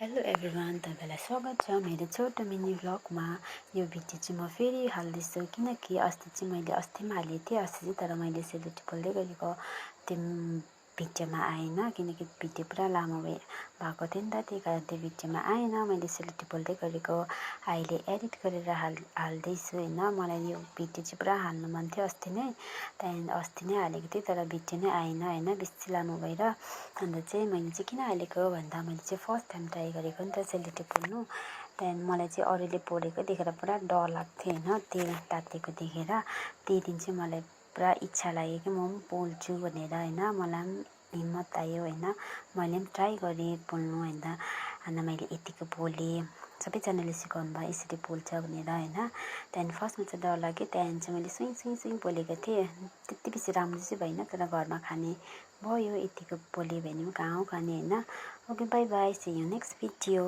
Hello everyone, तपाईँलाई स्वागत छ मेरो छोटो मिनी भ्लगमा। यो भिडियो चाहिँ म फेरि हाल्दैछु किनकि अस्ति हालेको थिएँ अस्ति चाहिँ, तर मैले सेलरोटी पोल्दै गरेको त्यो भिडियोमा आएन किनकि भिडियो पुरा लामो भएको थियो नि त, त्यही कारण त्यो भिडियोमा आएन। मैले सेलरोटी पोल्दै गरेको अहिले एडिट गरेर हाल्दैछु होइन। मलाई यो भिडियो चाहिँ पुरा हाल्नु मन थियो अस्ति नै, त्यहाँदेखि अस्ति नै हालेको थिएँ तर भिडियो नै आएन होइन, बेसी लामो भएर। अन्त चाहिँ मैले चाहिँ किन हालेको भन्दा मैले चाहिँ फर्स्ट टाइम ट्राई गरेको नि त सेलरोटी पोल्नु। त्यहाँदेखि मलाई चाहिँ अरूले पोलेको देखेर पुरा डर लाग्थ्यो होइन, तेल तातेको देखेर। त्यही दिन चाहिँ मलाई पुरा इच्छा लाग्यो कि म पनि पोल्छु भनेर होइन। मलाई पनि हिम्मत आयो होइन, मैले पनि ट्राई गरेँ पोल्नु होइन। अन्त मैले यतिको पोलेँ, सबैजनाले सिकाउनु भयो यसरी पोल्छ भनेर होइन। त्यहाँदेखि फर्स्टमा चाहिँ डर लाग्यो, त्यहाँदेखि चाहिँ मैले सुई पोलेको थिएँ। त्यति बेसी राम्रो चाहिँ भएन तर घरमा खाने भयो। यतिको पोलेँ भने पनि कहाँ हो खाने होइन। Okay, bye bye, see you next video.